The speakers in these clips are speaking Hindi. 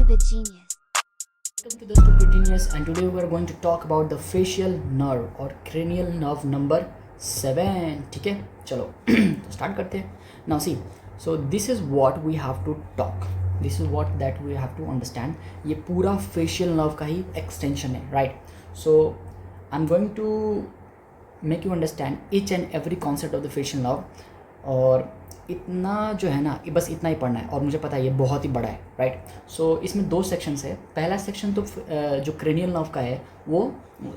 Stupid Genius. Welcome to the Stupid Genius, and today we are going to talk about the facial nerve or cranial nerve number 7. ठीक है, चलो तो स्टार्ट करते हैं. Now see, so this is what we have to talk. This is what that we have to understand. ये पूरा facial nerve का ही extension है, right? So I'm going to make you understand each and every concept of the facial nerve. और इतना जो है ना, बस इतना ही पढ़ना है. और मुझे पता है ये बहुत ही बड़ा है, राइट? सो इसमें दो सेक्शंस है. पहला सेक्शन तो जो क्रेनियल नर्व का है, वो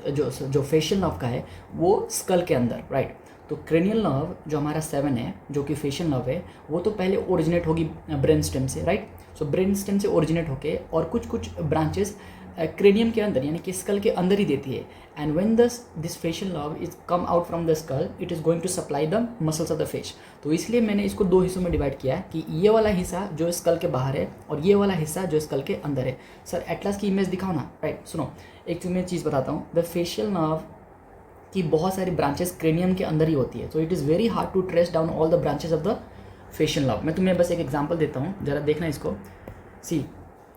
जो फेशियल नर्व का है, वो स्कल के अंदर, राइट? तो क्रेनियल नर्व जो हमारा 7 है, जो कि फेशियल नर्व है, वो तो पहले ओरिजिनेट होगी ब्रेन स्टेम से, राइट? सो ब्रेन स्टेम से ओरिजिनेट होके और कुछ ब्रांचेस क्रेनियम के अंदर यानी कि स्कल के अंदर ही देती है. And when this facial nerve is come out from the skull, it is going to supply the muscles of the face. तो इसलिए मैंने इसको दो हिस्सों में डिवाइड किया है कि ये वाला हिस्सा जो स्कल के बाहर है और ये वाला हिस्सा जो स्कल के अंदर है. सर एटलस की इमेज दिखाओ ना, राइट? सुनो, एक तुम्हें चीज़ बताता हूँ. द फेशियल नर्व की बहुत सारी ब्रांचेस क्रेनियम के अंदर ही होती है. So it is very hard to trace down all the branches of the facial nerve. मैं तुम्हें बस एक एग्जाम्पल देता हूँ, ज़रा देखना इसको. सी,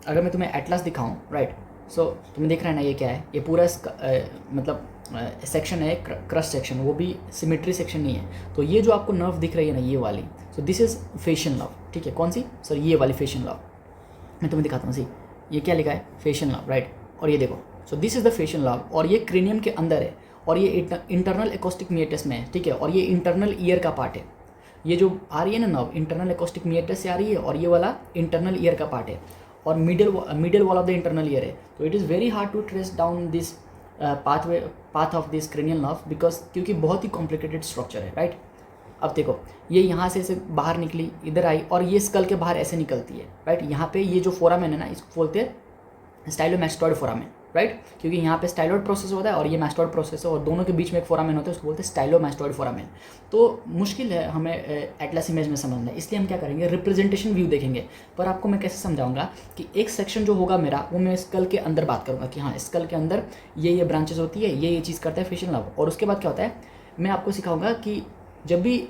अगर मैं तुम्हें एटलस दिखाऊँ, राइट? सो तुम्हें देख रहा है ना, ये क्या है? ये पूरा मतलब सेक्शन है, क्रस्ट सेक्शन, वो भी सिमेट्री सेक्शन नहीं है. तो ये जो आपको नर्व दिख रही है ना, ये वाली, so this is facial nerve. ठीक है, कौन सी? सर ये वाली फेशियल नर्व. मैं तुम्हें दिखाता हूँ. सी, ये क्या लिखा है? Facial nerve, right? और ये देखो, so this is the facial nerve और ये क्रेनियम के अंदर है और ये इंटरनल एकोस्टिक मिएटस में है. ठीक है, और ये इंटरनल ईयर का पार्ट है. ये जो आ रही है ना नर्व, इंटरनल एकोस्टिक मिएटस से आ रही है और ये वाला इंटरनल ईयर का पार्ट है और middle wall of the internal ear है. तो it is very hard to trace down this path of this cranial nerve because क्योंकि बहुत ही कॉम्प्लिकेटेड स्ट्रक्चर है, राइट? अब देखो, ये यहाँ से ऐसे बाहर निकली, इधर आई और ये स्कल के बाहर ऐसे निकलती है, राइट? यहाँ पे ये जो फोरामेन है ना, इसको बोलते हैं स्टाइलोमैस्टॉइड फोरामेन, राइट? क्योंकि यहाँ पे स्टाइलॉइड प्रोसेस होता है और ये मैस्टॉइड प्रोसेस है और दोनों के बीच में एक फोरामेन होता है, उसको बोलते हैं स्टाइलोमैस्टॉइड फोरामेन. तो मुश्किल है हमें एटलस इमेज में समझना, इसलिए हम क्या करेंगे, रिप्रेजेंटेशन व्यू देखेंगे. पर आपको मैं कैसे समझाऊंगा कि एक सेक्शन जो होगा मेरा, वो मैं स्कल के अंदर बात करूँगा कि हाँ, स्कल के अंदर ये ब्रांचेस होती है, ये चीज़ करता है फेशियल नर्व. और उसके बाद क्या होता है, मैं आपको सिखाऊंगा कि जब भी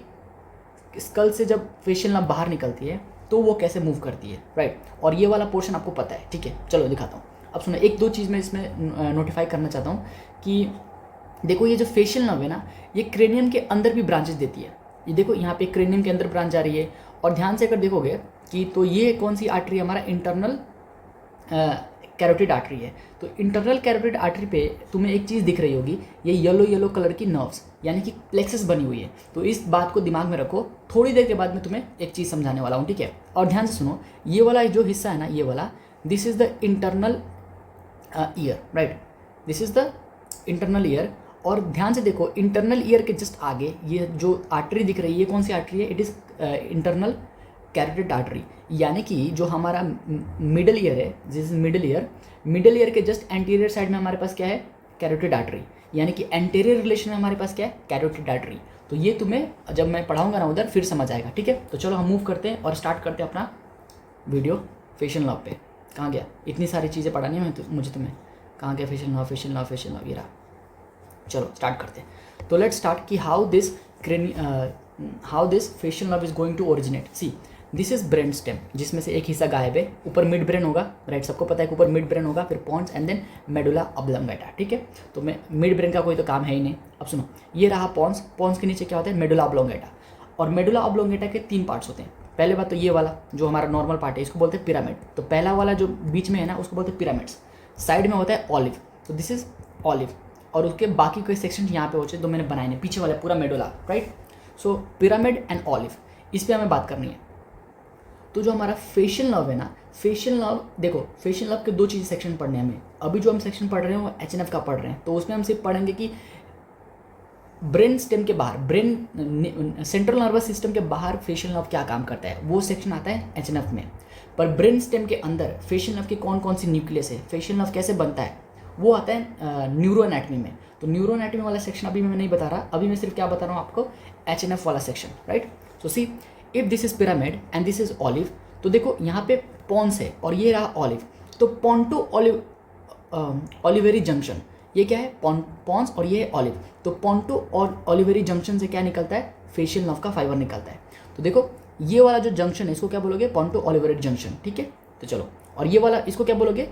स्कल से जब फेशियल नर्व बाहर निकलती है तो वो कैसे मूव करती है, राइट? और ये वाला पोर्शन आपको पता है. ठीक है, चलो दिखाता हूँ. अब सुनो, एक दो चीज़ मैं इसमें नोटिफाई करना चाहता हूँ कि देखो, ये जो फेशियल नर्व है ना, ये क्रेनियम के अंदर भी ब्रांचेस देती है. ये देखो, यहाँ पे क्रेनियम के अंदर ब्रांच जा रही है. और ध्यान से अगर देखोगे कि तो ये कौन सी आर्टरी है, हमारा इंटरनल कैरोटिड आर्टरी है. तो इंटरनल कैरोटिड आर्टरी पे तुम्हें एक चीज़ दिख रही होगी, ये येलो कलर की नर्व्स यानी कि प्लेक्सस बनी हुई है. तो इस बात को दिमाग में रखो. थोड़ी देर के बाद मैं तुम्हें एक चीज़ समझाने वाला हूँ, ठीक है? और ध्यान से सुनो, ये वाला जो हिस्सा है ना, ये वाला, this is the internal year, right? This is the internal year. और ध्यान से देखो, इंटरनल ईयर के जस्ट आगे ये जो आर्टरी दिख रही है, ये कौन सी आर्टरी है? It is internal carotid artery. यानी कि जो हमारा मिडल ईयर है, दिस इज मिडल ईयर के जस्ट एंटीरियर साइड में हमारे पास क्या है? Carotid artery. यानी कि एंटीरियर रिलेशन में हमारे पास क्या है? Carotid artery. तो ये तुम्हें जब मैं पढ़ाऊंगा ना उधर, फिर समझ आएगा. ठीक है, तो चलो हम मूव करते हैं और स्टार्ट करते हैं अपना वीडियो फेशियल नर्व पे. कहाँ गया? इतनी सारी चीज़ें पढ़ानी है मुझे तुम्हें. कहाँ गया? फेशियल नर्व, ये रहा. चलो स्टार्ट करते हैं. तो लेट्स स्टार्ट कि how this facial nerve is going to originate. See, this is brain stem, जिसमें से एक हिस्सा गायब है. ऊपर मिड ब्रेन होगा, राइट? सबको पता है कि ऊपर मिड ब्रेन होगा, फिर pons and then medulla oblongata. ठीक है, तो मैं मिड ब्रेन का कोई तो काम है ही नहीं. अब सुनो, ये रहा पॉन्स के नीचे क्या होता है? Medulla oblongata. और मेडुला ऑब्लोंगेटा के 3 पार्ट्स होते हैं. पहले बात तो ये वाला जो हमारा नॉर्मल पार्ट है, इसको बोलते हैं पिरामिड. तो पहला वाला जो बीच में है ना, उसको बोलते हैं पिरामिड्स. साइड में होता है ऑलिव, तो दिस इज ऑलिव. और उसके बाकी कोई सेक्शन यहाँ पे होते हैं, तो मैंने बनाए हैं पीछे वाला पूरा medulla, right? So pyramid and olive, इस पर हमें बात करनी है. तो जो हमारा फेशियल नर्व है ना, फेशियल नर्व, देखो, फेशियल नर्व के 2 चीज़ सेक्शन पढ़ने हैं हमें. अभी जो हम सेक्शन पढ़ रहे हैं वो HNF का पढ़ रहे हैं. तो उसमें हम सिर्फ पढ़ेंगे कि ब्रेन स्टेम के बाहर, ब्रेन सेंट्रल नर्वस सिस्टम के बाहर फेशियल नर्व क्या काम करता है, वो सेक्शन आता है HNF में. पर ब्रेन स्टेम के अंदर फेशियल नर्व की कौन कौन सी न्यूक्लियस है, फेशियल नर्व कैसे बनता है, वो आता है न्यूरो एनाटमी में. तो न्यूरो एनाटमी वाला सेक्शन अभी मैं नहीं बता रहा. अभी मैं सिर्फ क्या बता रहा हूँ आपको? HNF वाला section, right? So see, if this is pyramid and this is olive, तो देखो यहाँ पे पॉन्स है और ये रहा ऑलिव. तो पॉन्टो ऑलिवेरी जंक्शन, ये क्या है? पॉन्स और ये है ऑलिव. तो पॉन्टो और ऑलिवेरी जंक्शन से क्या निकलता है? फेशियल नर्व का फाइबर निकलता है. तो देखो, ये वाला जो जंक्शन है, इसको क्या बोलोगे? पॉन्टो ऑलिवेरी जंक्शन. ठीक है, तो चलो और ये वाला इसको क्या बोलोगे,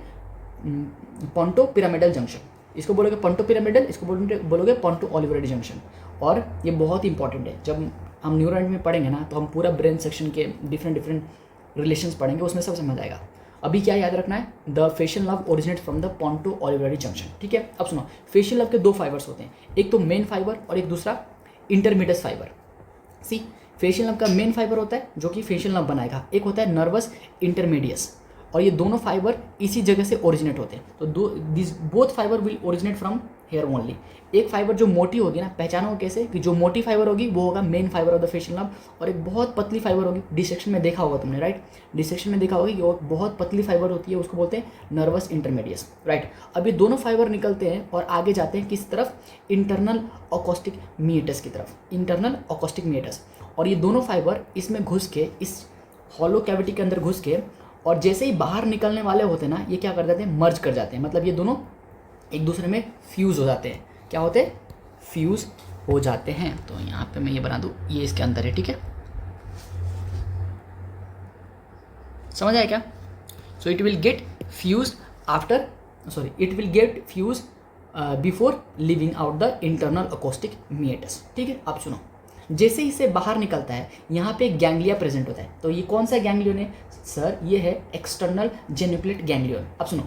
पोंटो पिरामिडल जंक्शन, इसको बोलोगे पोंटो पिरामिडल, इसको बोलोगे पोंटो ओलिवेरा जंक्शन। और ये बहुत इंपॉर्टेंट है, जब हम न्यूरो एनाटॉमी में पढ़ेंगे ना तो हम पूरा ब्रेन सेक्शन के डिफरेंट रिलेशंस पढ़ेंगे, उसमें सब समझ आएगा। अभी क्या याद रखना है, the facial nerve originate from the ponto olivary junction, ठीक है। अब सुनो, फेशियल नर्व के दो फाइबर्स होते हैं, एक तो मेन फाइबर और एक दूसरा इंटरमीडिएट फाइबर। सी, फेशियल नर्व का मेन फाइबर होता है जो कि फेशियल नर्व बनाएगा, एक होता है नर्वस इंटरमीडियस, और ये दोनों फाइबर इसी जगह से ओरिजिनेट होते हैं। तो this both fibre will originate from here only. एक फाइबर जो मोटी होगी ना, पहचानो कैसे, कि जो मोटी फाइबर होगी वो होगा main fibre of the facial nerve, और एक बहुत पतली फाइबर होगी, डिसेक्शन में देखा होगा तुमने, राइट, डिसेक्शन में देखा होगा कि वो बहुत पतली फाइबर होती है, उसको बोलते हैं नर्वस इंटरमीडियस, राइट। अब ये दोनों फाइबर निकलते हैं और आगे जाते हैं किस तरफ, इंटरनल अकोस्टिक मीएटस की तरफ, इंटरनल अकोस्टिक मीएटस। और ये दोनों फाइबर इसमें घुस के, इस हॉलो कैविटी के अंदर घुस के, और जैसे ही बाहर निकलने वाले होते हैं ना, ये क्या कर जाते हैं, मर्ज कर जाते हैं, मतलब ये दोनों एक दूसरे में फ्यूज़ हो जाते हैं। क्या होते हैं, फ्यूज़ हो जाते हैं। तो यहाँ पे मैं ये बना दूँ, ये इसके अंदर है, ठीक है, समझ आया क्या। So it will get fuse after, sorry, it will get fuse before leaving out the internal acoustic meatus, ठीक है। आप सुनो, जैसे ही से बाहर निकलता है यहाँ पे गैंग्लिया प्रेजेंट होता है। तो ये कौन सा गैंग्लियन है सर, ये है एक्सटर्नल जेन्युक्लेट गैंग्लियन। अब सुनो,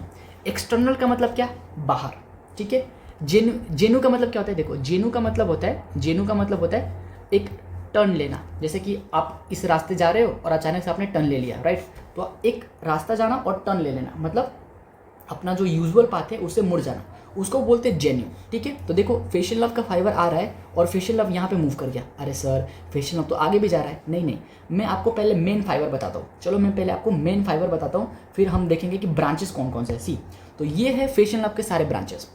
एक्सटर्नल का मतलब क्या, बाहर, ठीक है। जेनु का मतलब क्या होता है, देखो, जेनु का मतलब होता है एक टर्न लेना। जैसे कि आप इस रास्ते जा रहे हो और अचानक से आपने टर्न ले लिया, राइट, तो एक रास्ता जाना और टर्न ले लेना, मतलब अपना जो यूजुअल पाथ है उससे मुड़ जाना, उसको बोलते हैं जेन्यू, ठीक है। तो देखो, फेशियल नर्व का फाइबर आ रहा है और फेशियल नर्व यहाँ पे मूव कर गया। अरे सर, फेशियल नर्व तो आगे भी जा रहा है। नहीं, मैं आपको पहले मेन फाइबर बताता हूँ। चलो, मैं पहले आपको मेन फाइबर बताता हूँ, फिर हम देखेंगे कि ब्रांचेस कौन कौन से हैं। सी, तो ये है फेशियल नर्व के सारे ब्रांचेस,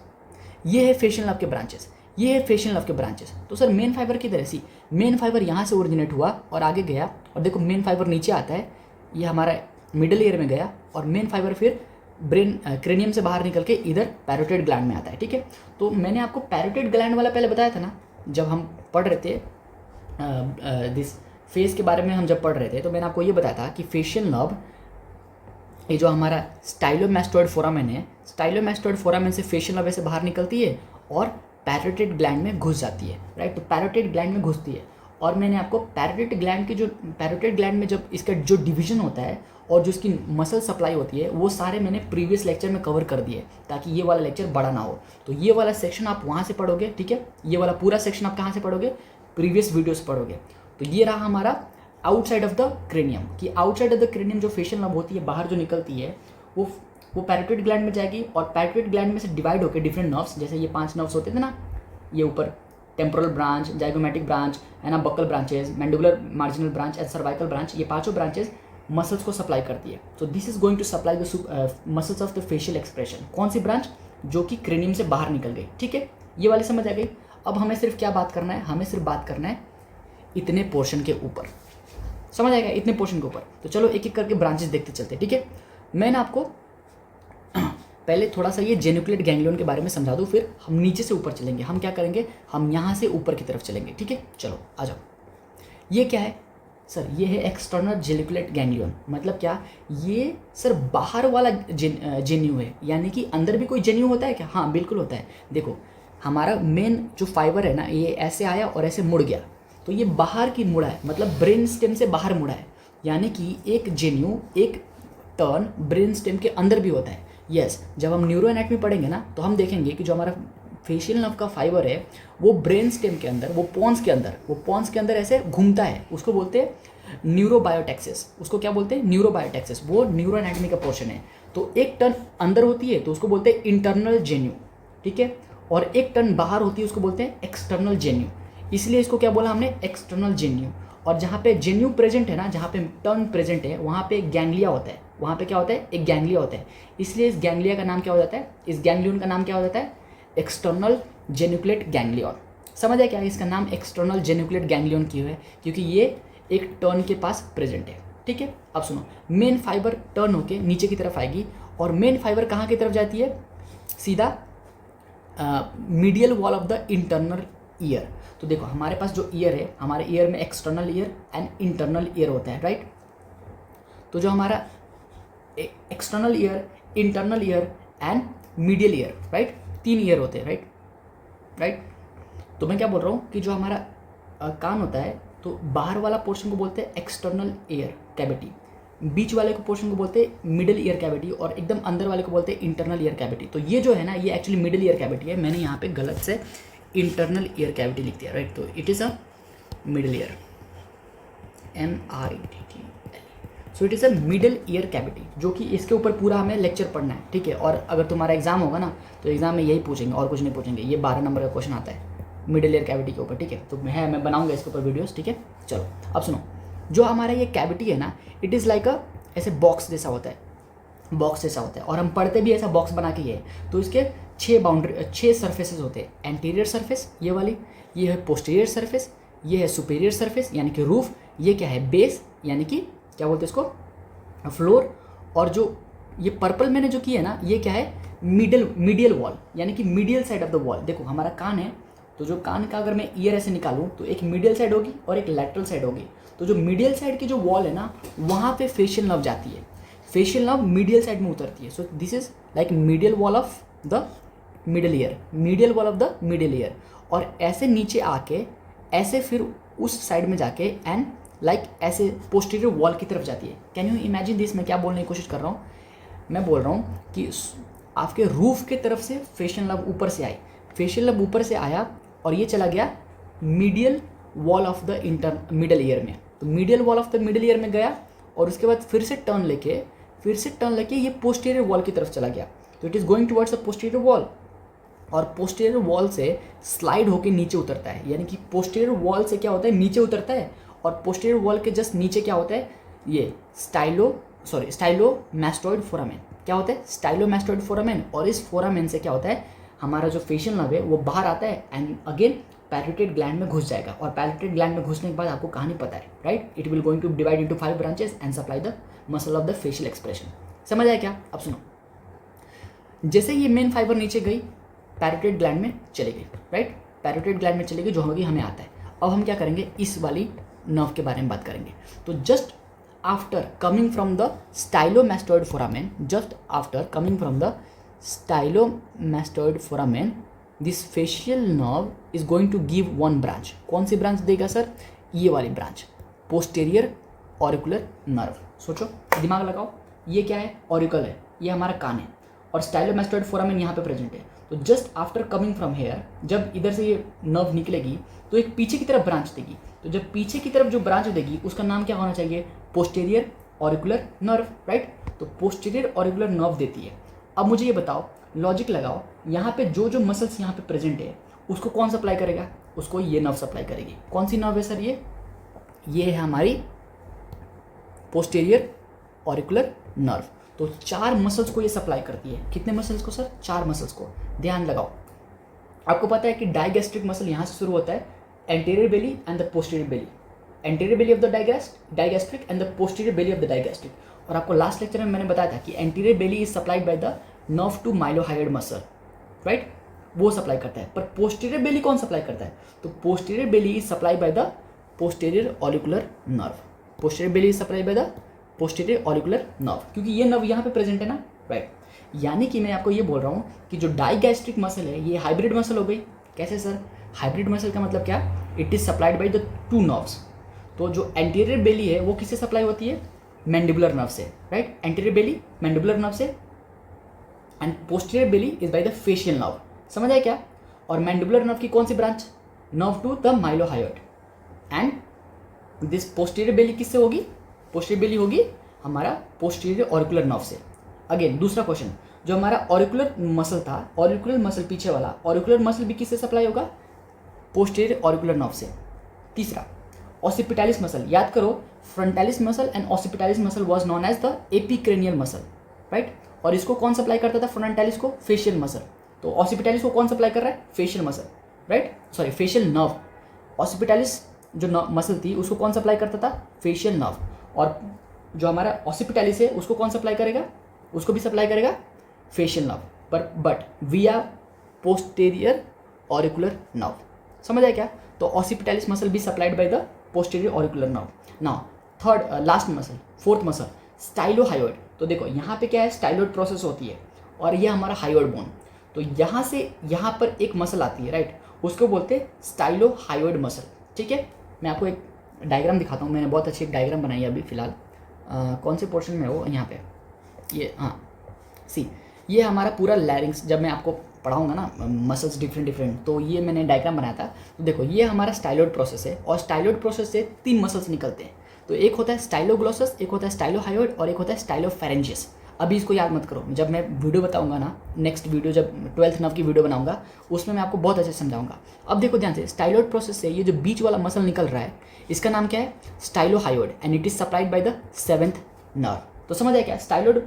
ये है फेशियल नर्व के ब्रांचेस, ये है फेशियल नर्व के ब्रांचेस। तो सर मेन फाइबर किधर है, सी, मेन फाइबर यहाँ से ओरिजिनेट हुआ और आगे गया, और देखो मेन फाइबर नीचे आता है, ये हमारा मिडिल ईयर में गया, और मेन फाइबर फिर ब्रेन क्रेनियम से बाहर निकल के इधर पैरोटिड ग्लैंड में आता है, ठीक है। तो मैंने आपको पैरोटिड ग्लैंड वाला पहले बताया था ना, जब हम पढ़ रहे थे दिस फेस के बारे में, हम जब पढ़ रहे थे तो मैंने आपको ये बताया था कि फेशियल नर्व, ये जो हमारा स्टाइलोमैस्टोइड फोरामेन है, स्टाइलोमैस्टोइड फोरामेन से फेशियल नर्व ऐसे बाहर निकलती है और पैरोटिड ग्लैंड में घुस जाती है, राइट। तो पैरोटिड ग्लैंड में घुसती है, और मैंने आपको पैरोटिड ग्लैंड में जब इसका जो डिवीजन होता है और जो इसकी मसल सप्लाई होती है, वो सारे मैंने प्रीवियस लेक्चर में कवर कर दिए, ताकि ये वाला लेक्चर बड़ा ना हो। तो ये वाला सेक्शन आप वहाँ से पढ़ोगे, ठीक है। ये वाला पूरा सेक्शन आप कहाँ से पढ़ोगे, प्रीवियस वीडियोस पढ़ोगे। तो ये रहा हमारा आउटसाइड ऑफ द क्रेनियम, कि आउटसाइड ऑफ द क्रेनियम जो फेशियल नर्व होती है, बाहर जो निकलती है, वो पैरोटिड ग्लैंड में जाएगी, और पैरोटिड ग्लैंड में से डिवाइड होकर डिफरेंट नर्व्स, जैसे ये 5 नर्व्स होते थे ना, ये ऊपर टेम्पोरल ब्रांच, जाइगोमेटिक ब्रांच, है ना, buccal branches, mandibular marginal branch and cervical branch, ये पांचों ब्रांचेस मसल्स को सप्लाई करती है। तो this is going to supply the muscles of the facial expression. कौन सी ब्रांच, जो कि क्रेनियम से बाहर निकल गई, ठीक है। ये वाली समझ आ गई। अब हमें सिर्फ क्या बात करना है, हमें सिर्फ बात करना है इतने पोर्शन के ऊपर, समझ आएगा, इतने पोर्शन के ऊपर। तो चलो एक एक करके ब्रांचेस देखते चलते, ठीक है। मैंने आपको पहले थोड़ा सा ये जेन्युक्लेट गैंग्लियन के बारे में समझा दूँ, फिर हम नीचे से ऊपर चलेंगे। हम क्या करेंगे, हम यहाँ से ऊपर की तरफ चलेंगे, ठीक है। चलो आ जाओ। ये क्या है सर, ये है एक्सटर्नल जेन्युक्लेट गैंग्लियन। मतलब क्या, ये सर बाहर वाला जेन्यू है, यानी कि अंदर भी कोई जेन्यू होता है क्या, हाँ बिल्कुल होता है। देखो, हमारा मेन जो फाइबर है ना, ये ऐसे आया और ऐसे मुड़ गया, तो ये बाहर की मुड़ा है, मतलब ब्रेन स्टेम से बाहर मुड़ा है, यानी कि एक जेन्यू, एक टर्न ब्रेन स्टेम के अंदर भी होता है। यस, जब हम न्यूरो एनाटॉमी पढ़ेंगे ना, तो हम देखेंगे कि जो हमारा फेशियल नर्व का फाइबर है, वो ब्रेन स्टेम के अंदर, वो पॉन्स के अंदर ऐसे घूमता है, उसको बोलते हैं न्यूरोबायोटेक्सिस। उसको क्या बोलते हैं, न्यूरोबायोटेक्सिस। वो न्यूरो एनाटॉमी का पोर्शन है। तो एक टर्न अंदर होती है तो उसको बोलते हैं इंटरनल जेन्यू, ठीक है, और एक टर्न बाहर होती है उसको बोलते हैं एक्सटर्नल जेन्यू। इसलिए इसको क्या बोला हमने, एक्सटर्नल जेन्यू। और जहाँ पे जेन्यू प्रेजेंट है ना, जहाँ पे टर्न प्रेजेंट है, वहाँ पे गैंग्लिया होता है, वहाँ पे क्या होता है, एक गैंग्लिया होता है। इसलिए इस गैंग्लिया का नाम क्या हो जाता है, इस गैंग्लियन का नाम क्या हो जाता है, एक्सटर्नल जेन्युक्लेट गैंग्लियन। समझ आया क्या, इसका नाम एक्सटर्नल जेन्युक्लेट गैंग्लियन क्यों है, क्योंकि ये एक टर्न के पास प्रेजेंट है, ठीक है। अब सुनो, मेन फाइबर टर्न होके नीचे की तरफ आएगी, और मेन फाइबर कहाँ की तरफ जाती है, सीधा medial wall of the internal year. तो देखो, हमारे पास जो ईयर है, हमारे ईयर में external ear and internal ear होता है, राइट। तो जो हमारा external ear, internal ear and medial year, right. 3 year होते हैं, राइट। तो मैं क्या बोल रहा हूँ कि जो हमारा कान होता है, तो बाहर वाला पोर्शन को बोलते हैं एक्सटर्नल ईयर कैविटी, बीच वाले को पोर्शन को बोलते हैं मिडिल ईयर कैविटी, और एकदम अंदर वाले को बोलते हैं इंटरनल ईयर कैविटी। तो ये जो है ना, ये एक्चुअली मिडिल ईयर कैविटी है, मैंने यहाँ पे गलत से इंटरनल ईयर कैविटी लिख दिया, राइट। तो it is a middle ear, MIDDL। So it is a middle ear cavity, जो कि इसके ऊपर पूरा हमें लेक्चर पढ़ना है, ठीक है। और अगर तुम्हारा एग्जाम होगा ना, तो एग्जाम में यही पूछेंगे और कुछ नहीं पूछेंगे। ये 12 नंबर का क्वेश्चन आता है मिडिल ईयर कैविटी के ऊपर, ठीक है। तो मैं बनाऊंगा इसके ऊपर वीडियोस, ठीक है। चलो अब सुनो, जो हमारा ये कैविटी है ना, इट इज़ लाइक अ ऐसे बॉक्स जैसा होता है, बॉक्स जैसा होता है, और हम पढ़ते भी ऐसा बॉक्स बना के ही है। तो इसके 6 सर्फेसेस होते हैं। एंटीरियर सर्फेस ये वाली, ये है पोस्टीरियर सर्फेस, ये है सुपेरियर सर्फेस यानी कि रूफ, ये क्या है बेस यानी कि क्या बोलते हैं इसको, फ्लोर, और जो ये पर्पल मैंने जो किया है ना, ये क्या है मीडियल वॉल यानी कि medial side of the wall. देखो हमारा कान है, तो जो कान का अगर मैं ईयर ऐसे निकालूं तो एक मीडियल साइड होगी और एक लैटरल साइड होगी। तो जो मीडियल साइड की जो वॉल है ना, वहाँ पे फेशियल नर्व जाती है, फेशियल नर्व मीडियल साइड में उतरती है। So this is like medial wall of the middle year, medial wall of the middle year, और ऐसे नीचे आके ऐसे फिर उस साइड में जाके एंड लाइक ऐसे पोस्टीरियर वॉल की तरफ जाती है। Can you imagine this? मैं क्या बोलने की कोशिश कर रहा हूँ, मैं बोल रहा हूँ कि आपके रूफ के तरफ से फेशियल नर्व ऊपर से आई, फेशियल नर्व ऊपर से आया और ये चला गया medial wall of the middle ear में। तो medial wall of the middle ear में गया और उसके बाद फिर से टर्न लेके ये पोस्टीरियर वॉल की तरफ चला गया। तो it is going towards a posterior wall, और पोस्टीरियर वॉल से स्लाइड होके नीचे उतरता है, यानी कि पोस्टीरियर वॉल से क्या होता है, नीचे उतरता है, और पोस्टीरियर वॉल के जस्ट नीचे क्या होता है, ये स्टाइलोमैस्टोइड फोरामेन। क्या होता है? स्टाइलोमैस्टोइड फोरामेन। और इस फोरामेन से क्या होता है, हमारा जो फेशियल नर्व है वो बाहर आता है एंड अगेन पैरोटिड ग्लैंड में घुस जाएगा, और पैरोटिड ग्लैंड में घुसने के बाद आपको कहानी पता है, right. It will going to divide into 5 branches and supply the muscle of the facial expression. समझ आया क्या? अब सुनो, जैसे ये मेन फाइबर नीचे गई, पैरोटिड ग्लैंड में चली गई, राइट। पैरोटिड ग्लैंड में चली गई, जो होगी हमें आता है। अब हम क्या करेंगे, इस वाली नर्व के बारे में बात करेंगे। तो just after coming from the stylomastoid foramen, this facial nerve is going to give one branch. कौन सी ब्रांच देगा सर? ये वाली ब्रांच, पोस्टीरियर ऑरिकुलर नर्व। सोचो, दिमाग लगाओ, ये क्या है? ऑरिकल है, ये हमारा कान है, और स्टाइलोमैस्टोइड फोरामेन यहाँ पे प्रेजेंट है। तो just after coming from here, जब इधर से ये नर्व निकलेगी तो एक पीछे की तरफ ब्रांच देगी। तो जब पीछे की तरफ जो ब्रांच देगी उसका नाम क्या होना चाहिए? Posterior auricular nerve, right. तो पोस्टीरियर ऑरिकुलर नर्व देती है। अब मुझे ये बताओ, लॉजिक लगाओ, यहाँ पे जो जो मसल्स यहाँ पे प्रेजेंट है उसको कौन सप्लाई करेगा? उसको ये नर्व सप्लाई करेगी। कौन सी नर्व है सर? ये है हमारी पोस्टीरियर ऑरिकुलर नर्व। तो 4 मसल्स को ये सप्लाई करती है। कितने मसल्स को सर? 4 मसल्स को। ध्यान लगाओ, आपको पता है कि डाइगैस्ट्रिक मसल यहाँ से शुरू होता है, anterior belly and the posterior belly, anterior belly of the digastric and the posterior belly of the digastric. और आपको लास्ट लेक्चर में मैंने बताया था कि anterior belly is supplied by the nerve to mylohyoid muscle, right, वो सप्लाई करता है। पर पोस्टीरियर बेली कौन सप्लाई करता है? तो posterior belly is supplied by the posterior auricular nerve. Posterior belly is supplied by the posterior auricular nerve, क्योंकि ये नर्व यहाँ पे प्रेजेंट है ना, राइट। यानी कि मैं आपको ये बोल रहा हूँ कि जो डाइगैस्ट्रिक मसल है ये हाइब्रिड मसल हो गई। कैसे सर? हाइब्रिड मसल का मतलब क्या? It is supplied by the 2 nerves. तो जो एंटीरियर बेली है वो किससे सप्लाई होती है? मैंडिबुलर नर्व से, right. Anterior belly mandibular nerve से, and posterior belly is by the facial nerve. समझ आया क्या? और मैंडिबुलर नर्व की कौन सी branch? Nerve to the mylohyoid. And this posterior belly किससे होगी? पोस्टीरियर बेली होगी हमारा पोस्टीरियर ऑरिकुलर नर्व से। अगेन दूसरा क्वेश्चन, जो हमारा ऑरिकुलर मसल था, ऑरिकुलर मसल पीछे वाला ऑरिकुलर मसल भी किससे सप्लाई होगा? पोस्टीरियर ऑरिकुलर नर्व से। तीसरा, ऑसिपिटालिस मसल। याद करो, frontalis muscle and occipitalis muscle was known as the epicranial muscle, right. और इसको कौन सप्लाई करता था? फ्रंटालिस को फेशियल मसल। तो ऑसिपिटालिस को कौन सप्लाई कर रहा है? Facial muscle, right, sorry facial nerve. Occipitalis जो मसल थी उसको कौन सप्लाई करता था? Facial nerve. और जो हमारा ऑसिपिटालिस है उसको कौन सप्लाई करेगा? उसको भी सप्लाई करेगा फेशियल नर्व, पर बट विया पोस्टीरियर ऑरिकुलर नर्व। समझ आया क्या? तो ऑसिपिटालिस मसल भी supplied by the posterior auricular nerve. Now third last muscle, fourth muscle, स्टाइलोहायोइड। तो देखो यहाँ पे क्या है, स्टाइलोइड प्रोसेस होती है और ये हमारा हायोइड बोन। तो यहाँ से यहाँ पर एक मसल आती है, राइट, उसको बोलते हैं स्टाइलोहायोइड मसल। ठीक है, मैं आपको एक डायग्राम दिखाता हूँ, मैंने बहुत अच्छी एक डायग्राम बनाई है अभी फ़िलहाल। कौन से पोर्शन में है वो, यहाँ पे ये, हाँ सी, ये हमारा पूरा लैरिंग्स, जब मैं आपको पढ़ाऊंगा ना मसल्स डिफरेंट, तो ये मैंने डायग्राम बनाया था। तो देखो ये हमारा स्टाइलोइड प्रोसेस है और स्टाइलोइड प्रोसेस से 3 मसल्स निकलते हैं। तो एक होता है स्टाइलोग्लोसस, एक होता है स्टाइलोहायोइड और एक होता है स्टाइलोफेरेंजियस। अभी इसको याद मत करो, जब मैं वीडियो बताऊंगा ना, नेक्स्ट वीडियो जब 12th नर्व की वीडियो बनाऊंगा उसमें मैं आपको बहुत अच्छे से समझाऊंगा। अब देखो ध्यान से, स्टाइलोइड प्रोसेस से ये जो बीच वाला मसल निकल रहा है इसका नाम क्या है, स्टाइलोहायोइड, and it is supplied by the 7th nerve. तो समझ आया क्या, स्टाइलोइड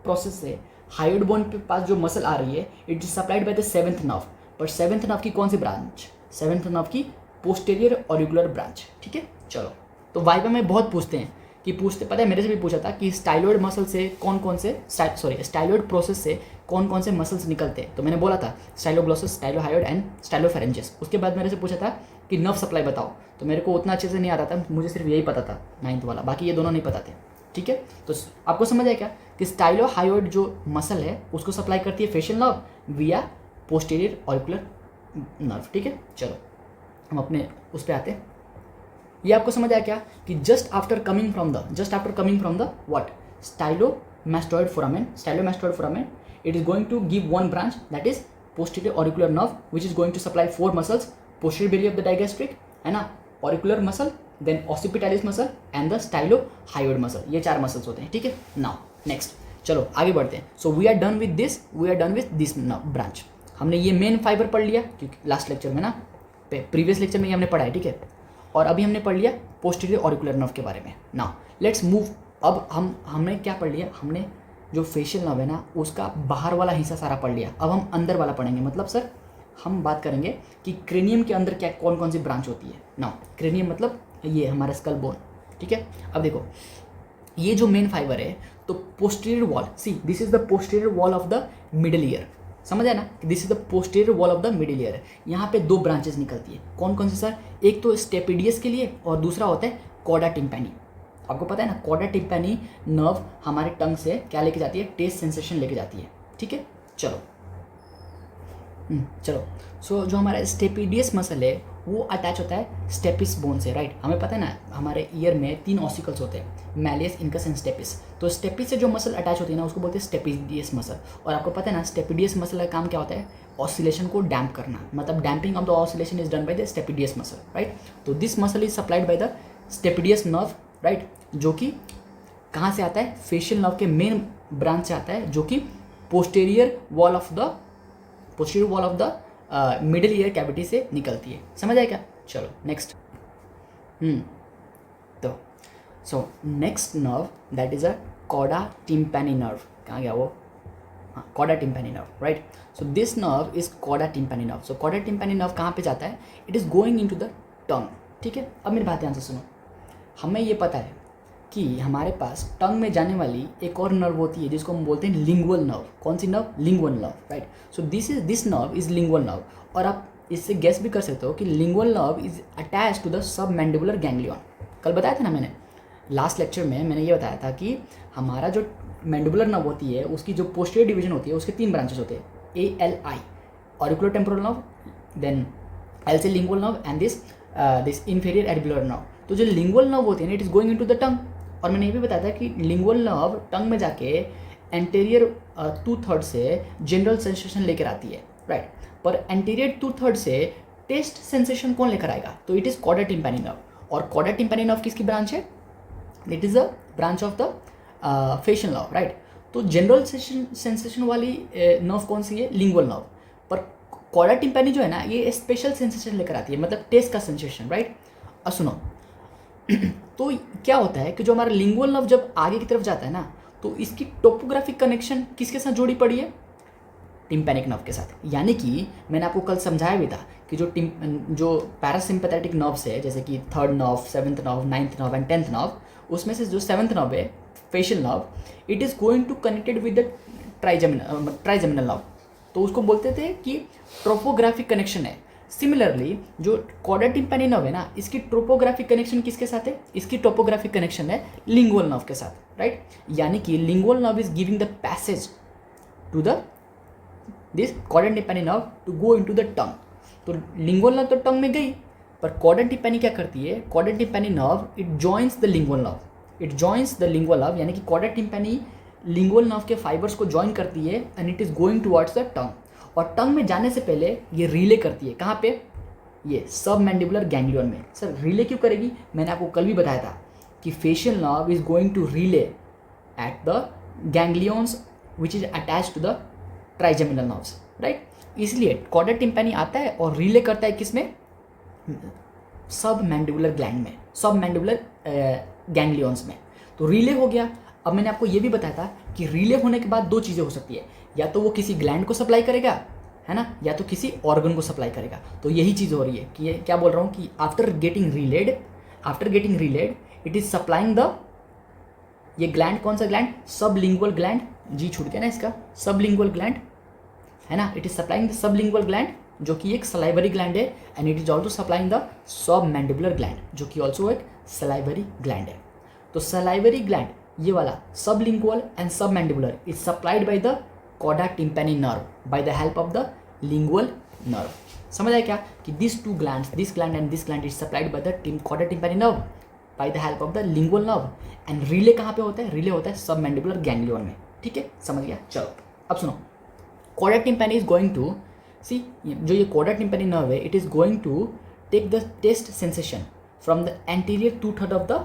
प्रोसेस से हायोइड बोन के पास जो मसल आ रही है it is supplied by the 7th nerve. पर 7th नर्व की कौन सी ब्रांच, 7th नर्व की पोस्टीरियर ऑरिकुलर ब्रांच। ठीक है, चलो। तो वाइवा में बहुत पूछते हैं कि पता है, मेरे से भी पूछा था कि स्टाइलोइड मसल से कौन कौन से स्टाइलोइड प्रोसेस से कौन कौन से मसल्स निकलते हैं। तो मैंने बोला था स्टाइलोग्लोसस, स्टाइलोहायोइड एंड स्टाइलोफेरेंजियस। उसके बाद मेरे से पूछा था कि नर्व सप्लाई बताओ, तो मेरे को उतना अच्छे से नहीं आता था, मुझे सिर्फ यही पता था 9th वाला, बाकी ये दोनों नहीं पता थे। ठीक है, तो आपको समझ आया क्या कि स्टाइलोहायोइड जो मसल है उसको सप्लाई करती है फेशियल नर्व विया पोस्टीरियर ऑरिकुलर नर्व। ठीक है, चलो हम अपने उस पर आते हैं। ये आपको समझ आया क्या कि just after coming from the what, stylomastoid foramen, it is going to give one branch that is posterior auricular nerve which is going to supply 4 muscles, posterior belly of the digastric, है ना, auricular muscle, then occipitalis muscle and the stylohyoid muscle. ये 4 मसल्स होते हैं। ठीक है, नाउ नेक्स्ट चलो आगे बढ़ते हैं। So we are done with this branch. हमने ये मेन फाइबर पढ़ लिया क्योंकि लास्ट लेक्चर में ना, प्रीवियस लेक्चर में ही हमने पढ़ा है। ठीक है, और अभी हमने पढ़ लिया पोस्टीरियर ऑरिकुलर नर्व के बारे में। Now let's move. अब हमने क्या पढ़ लिया, हमने जो फेशियल नर्व है ना उसका बाहर वाला हिस्सा सारा पढ़ लिया। अब हम अंदर वाला पढ़ेंगे, मतलब सर हम बात करेंगे कि क्रेनियम के अंदर क्या कौन कौन सी ब्रांच होती है। नाउ क्रेनियम मतलब ये हमारा स्कल बोन। ठीक है, अब देखो ये जो मेन फाइबर है, तो posterior wall, C this is the posterior wall of the middle year. समझ है ना, this is the posterior wall of the middle year. यहाँ पे 2 ब्रांचेस निकलती है। कौन कौन सी सर, एक तो स्टेपिडियस के लिए और दूसरा होता है कॉडा टिम्पैनी। आपको पता है ना, कॉडा टिम्पैनी नर्व हमारे टंग से क्या लेके जाती है, टेस्ट सेंसेशन लेके जाती है। ठीक है, चलो चलो। सो जो हमारा स्टेपिडियस मसल है वो अटैच होता है स्टेपिस बोन से, राइट। हमें पता है ना हमारे ईयर में 3 ऑसिकल्स होते हैं, मैलियस, इनकस एंड स्टेपिस। तो स्टेपिस से जो मसल अटैच होती है ना उसको बोलते हैं स्टेपिडियस मसल। और आपको पता है ना स्टेपिडियस मसल का काम क्या होता है, ऑसिलेशन को डैम्प करना, मतलब damping of the oscillation is done by the stapedius muscle, right. तो this muscle is supplied by the stapedius nerve, right, जो कि कहाँ से आता है, फेशियल नर्व के मेन ब्रांच से आता है, जो कि posterior wall of the middle ear cavity से निकलती है। समझ आया क्या, चलो नेक्स्ट। तो so next nerve that is a कॉडा टिम्पैनी नर्व। कहाँ गया वो, हाँ, coda tympani nerve, right. So this nerve is कॉडा टिम्पैनी नर्व। सो कॉडा टिम्पैनी नर्व कहाँ पे जाता है, it is going in to the tongue. ठीक है, अब मेरी बात ध्यान से सुनो। हमें ये पता है कि हमारे पास टंग में जाने वाली एक और नर्व होती है जिसको हम बोलते हैं लिंगुअल नर्व। कौन सी nerve, lingual nerve, right. So this nerve is lingual nerve. और आप इससे गेस भी कर सकते हो कि lingual nerve is attach to the सब मैंडिबुलर गैंग्लियन। कल बताया था ना मैंने, लास्ट लेक्चर में मैंने ये बताया था कि हमारा जो मैंडिबुलर नर्व होती है उसकी जो पोस्टीरियर डिवीजन होती है उसके 3 ब्रांचेस होते हैं, ALI auriculotemporal nerve, then LC lingual nerve and this inferior mandibular nerve. तो जो लिंगुअल नर्व होती है ना it is going into the tongue. और मैंने ये भी बताया था कि लिंगुअल नर्व टंग में जाके एंटीरियर 2/3 से जनरल सेंसेशन लेकर आती है, राइट। पर एंटीरियर 2/3 से टेस्ट सेंसेशन कौन लेकर आएगा, तो इट इज कॉडा टिम्पैनी नर्व। और कॉडा टिम्पैनी नर्व किसकी ब्रांच है, it is a branch of the facial nerve, right. तो जनरल सेंसेशन वाली नर्व कौन सी है, लिंगुअल नर्व। पर कॉडा टिम्पैनी जो है ना ये स्पेशल सेंसेशन लेकर आती है, मतलब टेस्ट का सेंसेशन, राइट। और सुनो तो क्या होता है कि जो हमारा लिंगुअल नर्व जब आगे की तरफ जाता है ना तो इसकी टोपोग्राफिक कनेक्शन किसके साथ जोड़ी पड़ी है, टिम्पैनिक नर्व के साथ। यानी कि मैंने आपको कल समझाया भी था कि जो पैरासिम्पैथेटिक नर्व्स है जैसे कि 3rd nerve, 7th nerve, 9th nerve and 10th nerve, उसमें से जो 7th नर्व है facial nerve, it is going to connected with the trigeminal nerve. तो उसको बोलते थे कि ट्रोपोग्राफिक कनेक्शन है। सिमिलरली जो कॉर्डा टिम्पैनी नर्व है ना, इसकी ट्रोपोग्राफिक कनेक्शन किसके साथ है? इसकी ट्रोपोग्राफिक कनेक्शन है लिंगुअल नर्व के साथ, राइट? यानी कि lingual nerve is giving the passage to the this chorda tympani nerve to go into the tongue. तो लिंगुअल नर्व तो टंग में गई, पर कॉर्डा टिम्पैनी क्या करती है? Chorda tympani nerve it joins the lingual nerve, it joins the lingual nerve, यानी कि कॉर्डा टिम्पैनी लिंगुअल नर्व के फाइबर्स को जॉइन करती है and it is going towards the tongue. और टंग में जाने से पहले ये रिले करती है, कहाँ पे? ये सब मैंडिबुलर गैंग्लियन में। सर रिले क्यों करेगी? मैंने आपको कल भी बताया था कि facial nerve is going to relay at the ganglions which is attach to the trigeminal nerves, right? इसलिए कॉर्डा टिम्पैनी आता है और रिले करता है किसमें? सब मैंडिबुलर ग्लैंड में, सब मैंडिबुलर गैंग्लियंस में। तो रिले हो गया। अब मैंने आपको ये भी बताया था कि रिले होने के बाद दो चीज़ें हो सकती है, या तो वो किसी ग्लैंड को सप्लाई करेगा, है ना, या तो किसी ऑर्गन को सप्लाई करेगा। तो यही चीज़ हो रही है कि ये क्या बोल रहा हूँ कि after getting relayed it is supplying the, ये ग्लैंड कौन सा ग्लैंड? सबलिंगुअल ग्लैंड, जी छूट गया ना इसका, सबलिंगुअल ग्लैंड, है ना, it is supplying the sublingual gland जो कि एक सलाइवरी ग्लैंड है, and it is also supplying the sub mandibular gland जो कि ऑल्सो एक सलाइवरी ग्लैंड है। तो सलाइवरी ग्लैंड ये वाला sublingual and submandibular is supplied by the chorda tympani nerve by the help of the lingual nerve. समझ आया क्या? कि this two glands, this gland and this gland is supplied by the chorda tympani nerve by the help of the lingual nerve, and relay कहाँ पे होता है? रिले होता है सब मैंडिबुलर गैंग्लियन में। ठीक है, समझ गया? चलो अब सुनो, chorda tympani is going to see, जो ये कॉर्डा टिम्पैनी नर्व है, it is going to take the taste sensation from the anterior 2/3 of the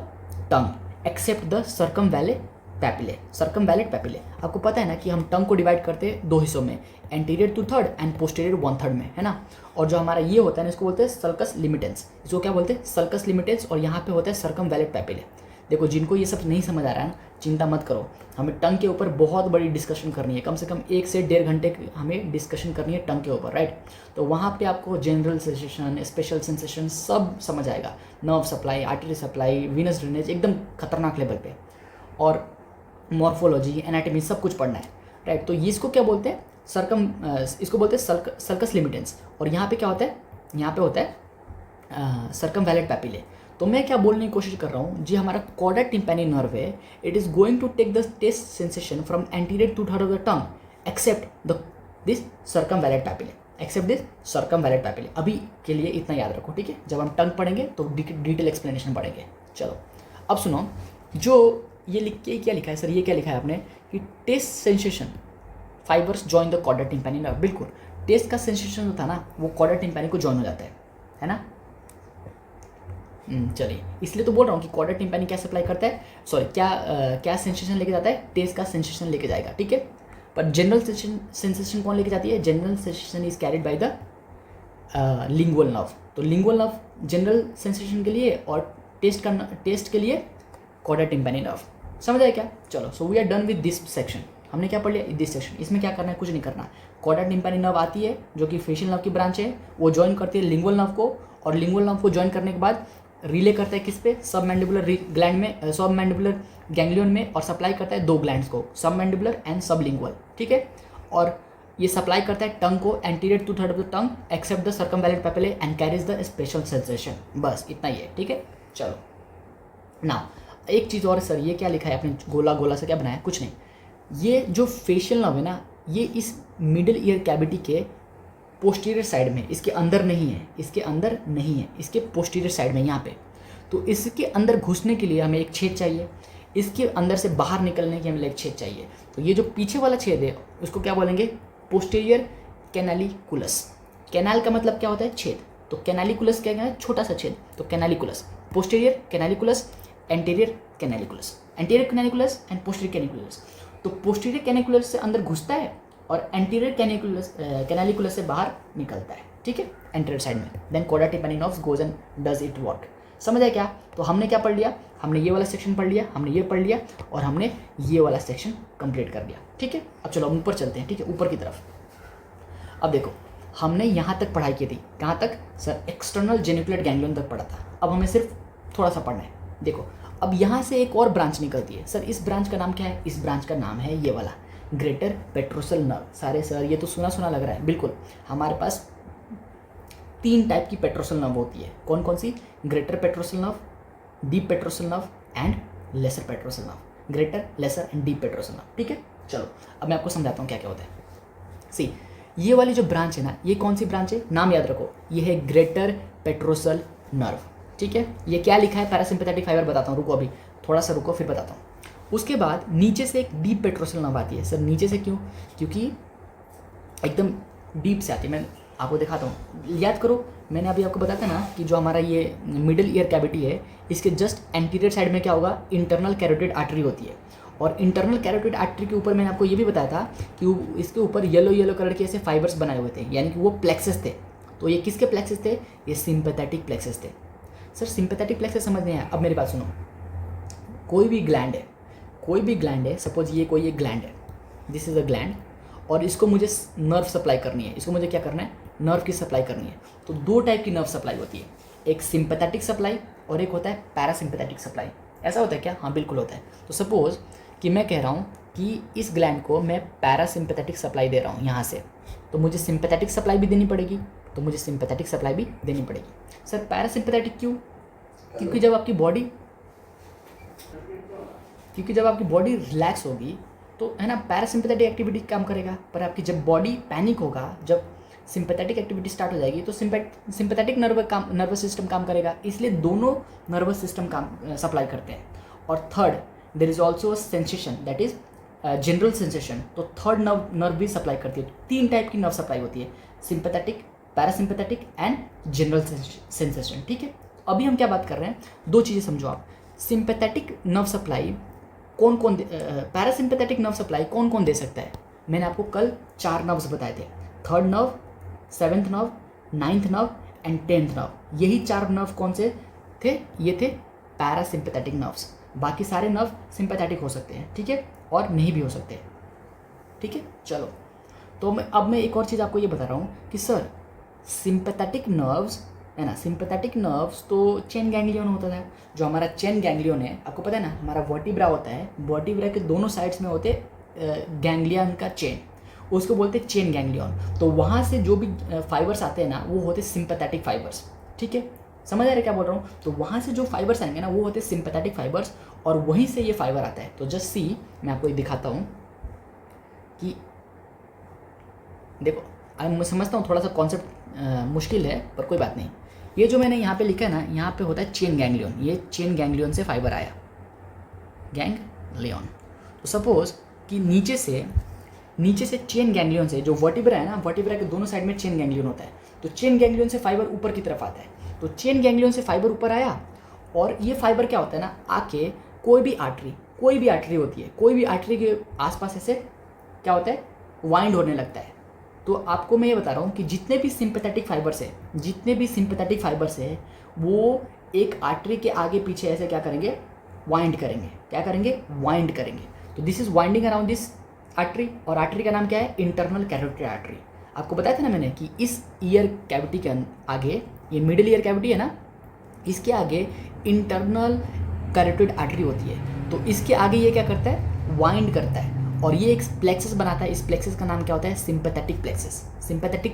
tongue except the circumvallate papillae. Circumvallate papillae, आपको पता है ना कि हम टंग को डिवाइड करते हैं दो हिस्सों में, एंटीरियर 2/3 एंड पोस्टीरियर 1/3 में, है ना। और जो हमारा ये होता है ना, इसको बोलते हैं सल्कस लिमिटेंस, इसको क्या बोलते हैं? सल्कस लिमिटेंस। और यहाँ पे होता है सर्कमवैलेट पैपिले। देखो जिनको ये सब नहीं समझ आ रहा है ना, चिंता मत करो, हमें टंग के ऊपर बहुत बड़ी डिस्कशन करनी है, कम से कम 1 से 1.5 घंटे हमें डिस्कशन करनी है टंग के ऊपर, राइट। तो वहाँ पे आपको जनरल सेंसेशन, स्पेशल सेंसेशन सब समझ आएगा, nerve supply, artery supply, Venus drainage, एकदम खतरनाक लेवल पे, और मॉर्फोलॉजी, एनाटॉमी सब कुछ पढ़ना है, राइट। तो ये इसको क्या बोलते हैं? इसको बोलते हैं सर्कस लिमिटेंस। और यहाँ पे क्या होता है? यहाँ पे होता है सर्कमवैलेट पैपिले। तो मैं क्या बोलने की कोशिश कर रहा हूँ जी, हमारा कॉर्डा टिम्पैनी नर्व है, it is going to take the taste sensation from anterior 2/3 of the tongue except this circumvallate papillae, except this circumvallate papillae. अभी के लिए इतना याद रखो, ठीक है। जब हम टंग पढ़ेंगे तो डिटेल एक्सप्लेनेशन पढ़ेंगे। चलो अब सुनो, जो ये लिख के क्या लिखा है सर, ये क्या लिखा है आपने कि taste sensation fibres join the chorda tympani nerve. बिल्कुल, टेस्ट का सेंसेशन जो था ना, वो कॉर्डा टिम्पैनी को जॉइन हो जाता है ना। चलिए, इसलिए तो बोल रहा हूँ कि कॉर्डा टिम्पैनी क्या सप्लाई करता है, सॉरी क्या सेंसेशन लेके जाता है? टेस्ट का सेंसेशन लेके जाएगा, ठीक है। पर जनरल सेंसेशन कौन लेके जाती है? General sensation is carried by the lingual nerve. तो लिंगुअल नर्व जनरल सेंसेशन के लिए और टेस्ट के लिए कॉर्डा टिम्पैनी नर्व। समझ आया क्या? चलो, so we are done with this section. हमने क्या पढ़ लिया? This section. इसमें क्या करना है? कुछ नहीं करना। कॉर्डा टिम्पैनी नर्व आती है जो कि फेशियल नर्व की ब्रांच है, वो ज्वाइन करती है लिंगुअल नर्व को, और लिंगुअल नर्व को ज्वाइन करने के बाद रिले करता है किस पे? सब मैंडिबुलर ग्लैंड में, सब मैंडिबुलर गैंग्लियन में, और सप्लाई करता है दो ग्लैंड्स को, सब मैंडिबुलर एंड सब लिंगुअल, ठीक है। और ये सप्लाई करता है टंग को, anterior 2/3 of the tongue except the circumvallate papillae and carries the special sensation. बस इतना ही है, ठीक है। चलो नाउ एक चीज़ और सर, ये क्या लिखा है आपने? गोला गोला से क्या बनाया? कुछ नहीं, ये जो फेशियल नर्व है ना, ये इस मिडिल ईयर कैविटी के पोस्टीरियर साइड में, इसके अंदर नहीं है, इसके अंदर नहीं है, इसके पोस्टीरियर साइड में, यहाँ पे। तो इसके अंदर घुसने के लिए हमें एक छेद चाहिए, इसके अंदर से बाहर निकलने के हमें एक छेद चाहिए। तो ये जो पीछे वाला छेद है उसको क्या बोलेंगे? Posterior canaliculus. कैनाल का मतलब क्या होता है? छेद। तो कैनालिकुलस क्या है? छोटा सा छेद। तो canaliculus, posterior canaliculus, anterior canaliculus, anterior canaliculus and posterior canaliculus. तो पोस्टीरियर कैनालिकुलस से अंदर घुसता है और एंटीरियर कैनालिकुलस से बाहर निकलता है, ठीक है, एंटीरियर साइड में। Then chorda tympani nerve goes and does it work. समझ आया क्या? तो हमने क्या पढ़ लिया? हमने ये वाला सेक्शन पढ़ लिया, हमने ये पढ़ लिया, और हमने ये वाला सेक्शन कंप्लीट कर लिया, ठीक है। अब चलो ऊपर चलते हैं, ठीक है, ऊपर की तरफ। अब देखो, हमने यहाँ तक पढ़ाई की थी, कहाँ तक सर? एक्सटर्नल जेनिकुलेट गैंग्लियन तक पढ़ा था। अब हमें सिर्फ थोड़ा सा पढ़ना है। देखो, अब यहाँ से एक और ब्रांच निकलती है। सर इस ब्रांच का नाम क्या है? इस ब्रांच का नाम है ये वाला ग्रेटर पेट्रोसल नर्व। सारे सर ये तो सुना सुना लग रहा है। बिल्कुल, हमारे पास 3 टाइप की पेट्रोसल नर्व होती है। कौन कौन सी? Greater petrosal nerve, deep petrosal nerve and lesser petrosal nerve. Greater, lesser and deep petrosal nerve. ठीक है, चलो अब मैं आपको समझाता हूँ क्या क्या होता है। सी, ये वाली जो ब्रांच है ना, ये कौन सी ब्रांच है? नाम याद रखो, ये है ग्रेटर पेट्रोसल नर्व। ठीक है, ये क्या लिखा है? Parasympathetic fibre. बताता हूँ, रुको अभी थोड़ा सा रुको, फिर बताता हूँ। उसके बाद नीचे से एक डीप पेट्रोसल नर्व आती है। सर नीचे से क्यों? क्योंकि एकदम डीप से आती है। मैं आपको दिखाता हूँ, याद करो, मैंने अभी आपको बताया था ना कि जो हमारा ये मिडिल ईयर कैविटी है, इसके जस्ट एंटीरियर साइड में क्या होगा? इंटरनल कैरोटिड आर्टरी होती है। और इंटरनल कैरोटिड आर्टरी के ऊपर मैंने आपको ये भी बताया था कि इसके ऊपर येलो येलो कलर के ऐसे फाइबर्स बनाए हुए थे, यानी कि वो प्लेक्सस थे। तो ये किसके प्लेक्सस थे? ये सिंपैथेटिक प्लेक्सस थे। सर सिंपैथेटिक प्लेक्सस समझ नहीं आया? अब मेरी बात सुनो, कोई भी ग्लैंड है, सपोज ये कोई एक ग्लैंड है, दिस इज अ ग्लैंड, और इसको मुझे नर्व सप्लाई करनी है। इसको मुझे क्या करना है? नर्व की सप्लाई करनी है। तो 2 टाइप की नर्व सप्लाई होती है, एक सिंपैथेटिक सप्लाई और एक होता है पैरासिम्पैथेटिक सप्लाई। ऐसा होता है क्या? हाँ बिल्कुल होता है। तो सपोज कि मैं कह रहा हूँ कि इस ग्लैंड को मैं पैरासिम्पैथेटिक सप्लाई दे रहा हूँ यहाँ से, तो मुझे सिंपैथेटिक सप्लाई भी देनी पड़ेगी, सर पैरासिम्पैथेटिक क्यों? क्योंकि जब आपकी बॉडी रिलैक्स होगी तो है ना, पैरासिम्पैथेटिक एक्टिविटी काम करेगा। पर आपकी जब बॉडी पैनिक होगा, जब सिंपैथेटिक एक्टिविटी स्टार्ट हो जाएगी, तो सिंपैथेटिक नर्वस सिस्टम काम करेगा। इसलिए दोनों नर्वस सिस्टम काम सप्लाई करते हैं। और third, there is also sensation, that is general sensation. तो थर्ड नर्व भी सप्लाई करती है। 3 टाइप की नर्व सप्लाई होती है, sympathetic, parasympathetic and general sensation. ठीक है, अभी हम क्या बात कर रहे हैं? 2 चीज़ें समझो आप। सिंपैथेटिक नर्व सप्लाई कौन पैरासिम्पैथेटिक नर्व सप्लाई कौन कौन दे सकता है? मैंने आपको कल 4 नर्व्स बताए थे, 3rd nerve, 7th nerve, 9th nerve and 10th nerve. यही 4 नर्व कौन से थे? ये थे पैरासिम्पैथेटिक नर्व्स। बाकी सारे नर्व सिंपैथेटिक हो सकते हैं, ठीक है, और नहीं भी हो सकते। ठीक है, चलो तो मैं एक और चीज़ आपको ये बता रहा हूँ कि सर सिंपैथेटिक नर्व्स है ना, सिंपैथेटिक नर्व्स तो चेन गैंग्लियन होता है। जो हमारा चेन गैंग्लियन है, आपको पता है ना, हमारा वर्टिब्रा होता है, वर्टिब्रा के दोनों साइड्स में होते गैंग्लियन का चेन, उसको बोलते हैं चेन गैंग्लियन। तो वहाँ से जो भी फाइबर्स आते हैं ना, वो होते सिंपैथेटिक फाइबर्स। ठीक है, समझ आ रहा है क्या बोल रहा हूँ? तो वहाँ से जो फाइबर्स आएंगे ना, वो होते सिंपैथेटिक फाइबर्स, और वहीं से ये फाइबर आता है। तो जस्ट सी, मैं आपको ये दिखाता हूँ कि देखो, मैं समझता हूँ थोड़ा सा कॉन्सेप्ट मुश्किल है, पर कोई बात नहीं। ये जो मैंने यहाँ पे लिखा है ना, यहाँ पे होता है चेन गैंग्लियन। ये चेन गैंग्लियन से फाइबर आया, गैंग्लियन। तो सपोज कि नीचे से चेन गैंग्लियन से जो वर्टिब्रा है ना, वर्टिब्रा के दोनों साइड में चेन गैंग्लियन होता है। तो चेन गैंग्लियन से फाइबर ऊपर की तरफ आता है। तो चेन गैंग्लियन से फाइबर ऊपर आया, और ये फाइबर क्या होता है ना, आके कोई भी आर्टरी होती है, कोई भी आर्टरी के आसपास ऐसे क्या होता है, वाइंड होने लगता है। तो आपको मैं ये बता रहा हूँ कि जितने भी सिंपैथेटिक फाइबर्स है, वो एक आर्टरी के आगे पीछे ऐसे क्या करेंगे, वाइंड करेंगे। तो this is winding around this artery, और आर्टरी का नाम क्या है? Internal carotid artery. आपको बताया था ना मैंने कि इस ईयर कैविटी के आगे, ये मिडिल ईयर कैविटी है ना, इसके आगे इंटरनल कैरोटिड आर्टरी होती है। तो इसके आगे ये क्या करता है, वाइंड करता है, और ये एक प्लेक्सस बनाता है। इस प्लेक्सस का नाम क्या होता है? Sympathetic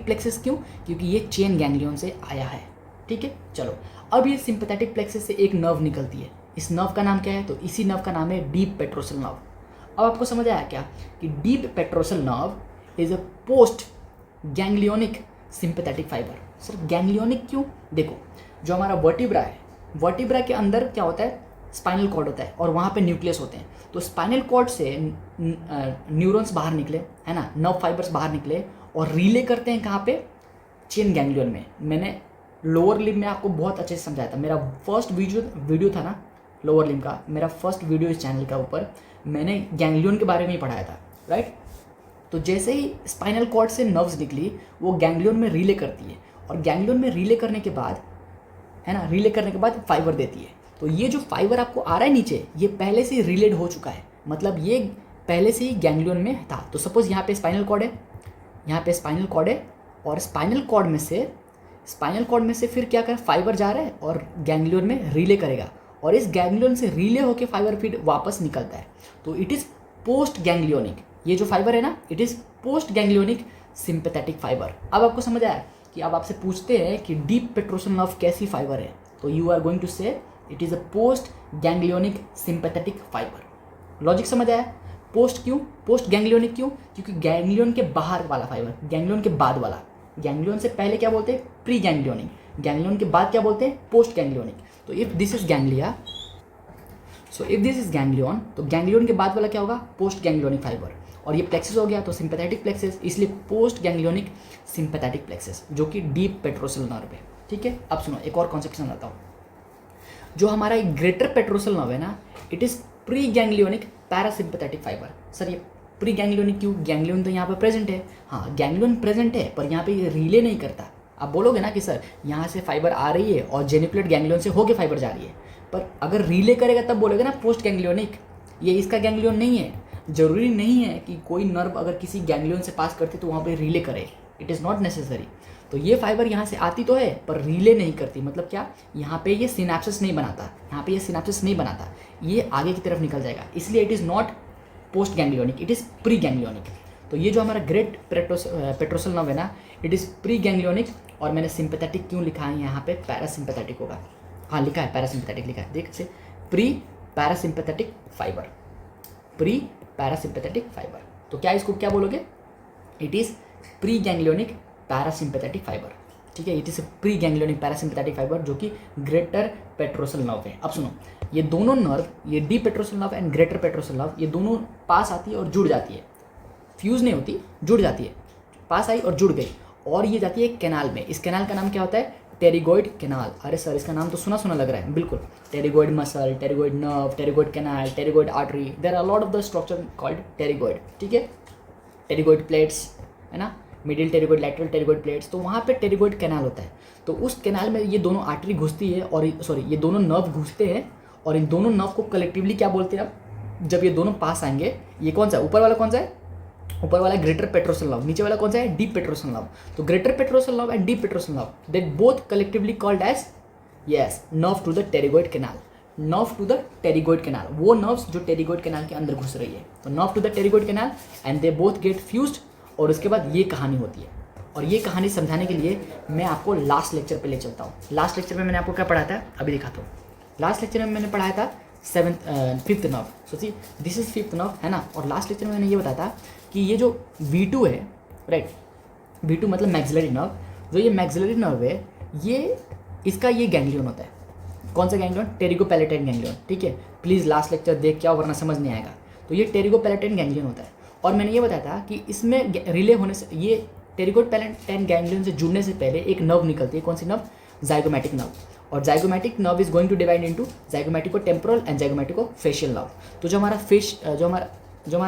plexus. क्यों? क्योंकि ये चेन गैंग्लियन से आया है। ठीक है, चलो अब ये सिंपैथेटिक प्लेक्सस से एक नर्व निकलती है। इस नर्व का नाम क्या है? तो इसी नर्व का नाम है डीप पेट्रोसल नर्व। अब आपको समझ आया क्या कि deep petrosal nerve is a post ganglionic sympathetic fibre. Sir ganglionic क्यों? देखो, जो हमारा वर्टिब्रा है, वर्टिब्रा के अंदर क्या होता है, स्पाइनल कॉर्ड होता है, और वहाँ पे न्यूक्लियस होते हैं। तो स्पाइनल कॉर्ड से न्यूरॉन्स बाहर निकले, है ना, नर्व फाइबर्स बाहर निकले, और रिले करते हैं कहाँ पे? चेन गैंग्लियन में। मैंने लोअर लिम्ब में आपको बहुत अच्छे से समझाया था। मेरा फर्स्ट वीडियो था ना लोअर लिम्ब का, मेरा फर्स्ट वीडियो इस चैनल का ऊपर मैंने गैंग्लियन के बारे में ही पढ़ाया था, राइट। तो जैसे ही स्पाइनल कॉर्ड से नर्व्स निकली, वो गैंग्लियन में रिले करती है, और गैंग्लियन में रिले करने के बाद, है ना, रिले करने के बाद फाइबर देती है। तो ये जो फाइबर आपको आ रहा है नीचे, ये पहले से ही रिलेड हो चुका है, मतलब ये पहले से ही गैंग्लियन में था। तो सपोज यहाँ पे स्पाइनल कॉर्ड है, और स्पाइनल कॉर्ड में से फिर क्या कर, फाइबर जा रहा है और गैंग्लियन में रिले करेगा, और इस गैंग्लियन से रिले होकर फाइबर फिर वापस निकलता है। तो इट इज़ पोस्ट गैंग्लियोनिक। ये जो फाइबर है ना, it is post ganglionic sympathetic fibre. अब आपको समझ आया कि अब आपसे पूछते हैं कि डीप पेट्रोसल नर्व कैसी फाइबर है, तो यू आर गोइंग टू से it is a post ganglionic sympathetic fibre. Logic समझ आया? पोस्ट क्यों, पोस्ट गैंग्लियोनिक क्यों? क्योंकि गैंग्लियन के बाहर वाला फाइबर, गैंग्लियन के बाद वाला। गैंग्लियन से पहले क्या बोलते हैं? Pre ganglionic. गैंग्लियन के बाद क्या बोलते हैं? Post ganglionic. तो if this is ganglia, so if this is ganglion, तो गैंग्लियन के बाद वाला क्या होगा? Post ganglionic fibre. और ये प्लेक्सिस हो गया तो सिंपैथेटिक प्लेक्सिस, इसलिए पोस्ट गैंग्लियोनिक सिंपैथेटिक प्लेक्सिस, जो कि डीप पेट्रोसल नर्व है। ठीक है, अब सुनो एक और कॉन्सेप्ट समझाता हूँ। जो हमारा ग्रेटर पेट्रोसल नर्व है ना, it is pre ganglionic parasympathetic fibre. Sir ये प्री गैंग्लियोनिक क्यों? गैंग्लियन तो यहाँ पर प्रेजेंट है। हाँ, गैंग्लियन प्रेजेंट है, पर यहाँ पे ये रिले नहीं करता। आप बोलोगे ना कि सर यहाँ से फाइबर आ रही है और जेनिकुलेट गैंग्लियन से होके फाइबर जा रही है, पर अगर रिले करेगा तब बोलोगे ना पोस्ट गैंग्लियोनिक। ये इसका गैंग्लियन नहीं है। जरूरी नहीं है कि कोई नर्व अगर किसी गैंग्लियन से पास करती तो वहाँ पे रिले करे, इट इज़ नॉट नेसेसरी। तो ये फाइबर यहाँ से आती तो है पर रिले नहीं करती। मतलब क्या? यहाँ पे ये सिनेप्सिस नहीं बनाता, यहाँ पे ये सिनेप्सिस नहीं बनाता, ये आगे की तरफ निकल जाएगा, इसलिए it is not post ganglionic, it is pre ganglionic. तो ये जो हमारा ग्रेट पेट्रोसल नर्व है ना, इट इज़ प्री गैंग्लियोनिक। और मैंने सिंपैथेटिक क्यों लिखा है यहाँ पे? पैरासिम्पैथेटिक होगा। हाँ लिखा है, पैरासिम्पैथेटिक लिखा है, देख से pre parasympathetic fibre, pre parasympathetic fibre. तो क्या इसको क्या बोलोगे? It is pre ganglionic parasympathetic fibre. ठीक है, it is pre ganglionic parasympathetic fibre, जो कि ग्रेटर पेट्रोसल नर्व है। अब सुनो, ये दोनों नर्व, ये deep petrosal nerve and greater petrosal nerve, ये दोनों पास आती है और जुड़ जाती है। फ्यूज़ नहीं होती, जुड़ जाती है। पास आई और जुड़ गई, और ये जाती है कैनाल में। इस कैनाल का नाम क्या होता है? Pterygoid canal. अरे सर इसका नाम तो सुना सुना लग रहा है। बिल्कुल, pterygoid muscle, pterygoid nerve, pterygoid canal, pterygoid artery, there are lot of the structure called pterygoid. ठीक है, टेरिगोइड प्लेट्स है ना, middle pterygoid, lateral pterygoid plates, तो वहाँ पे टेरिगोइड कैनाल होता है। तो उस कैनाल में ये दोनों आर्टरी घुसती है, और सॉरी ये दोनों नर्व घुसते हैं, और इन दोनों नर्व को कलेक्टिवली क्या बोलते हैं? अब जब ये दोनों पास आएंगे, ये कौन सा ऊपर वाला कौन सा है? ऊपर वाला ग्रेटर पेट्रोसल नर्व, नीचे वाला कौन सा है? Deep petrosal nerve. तो greater petrosal nerve and deep petrosal nerve, they both collectively called as yes nerve to the pterygoid canal. Nerve to the pterygoid canal, वो नर्व्स जो टेरिगोइड कैनाल के अंदर घुस रही है, तो nerve to the pterygoid canal, and they both get fused. और उसके बाद ये कहानी होती है, और ये कहानी समझाने के लिए मैं आपको लास्ट लेक्चर पे ले चलता हूँ। लास्ट लेक्चर में मैंने आपको क्या पढ़ाया था, अभी दिखाता हूँ। लास्ट लेक्चर में मैंने पढ़ाया था फिफ्थ नर्व। सोचिए दिस इज फिफ्थ नर्व है ना। और लास्ट लेक्चर में मैंने ये बताया था कि ये जो V2 है, राइट, V2 मतलब मैक्सिलरी नर्व, जो ये मैक्सिलरी नर्व है, ये इसका ये गैंग्लियन होता है। कौन सा गैंग्लियन? टेरिगोपैलेटाइन गैंग्लियन। ठीक है, प्लीज़ लास्ट लेक्चर देख के आओ वरना समझ नहीं आएगा। तो ये टेरिगोपैलेटाइन गैंग्लियन होता है, और मैंने ये बताया था कि इसमें रिले होने से, ये टेरिगोपैलेटाइन गैंग्लियन से जुड़ने से पहले एक नर्व निकलती है। कौन सी नर्व? Zygomatic nerve. और zygomatic nerve is going to divide into zygomaticotemporal and zygomaticofacial nerve. तो जो हमारा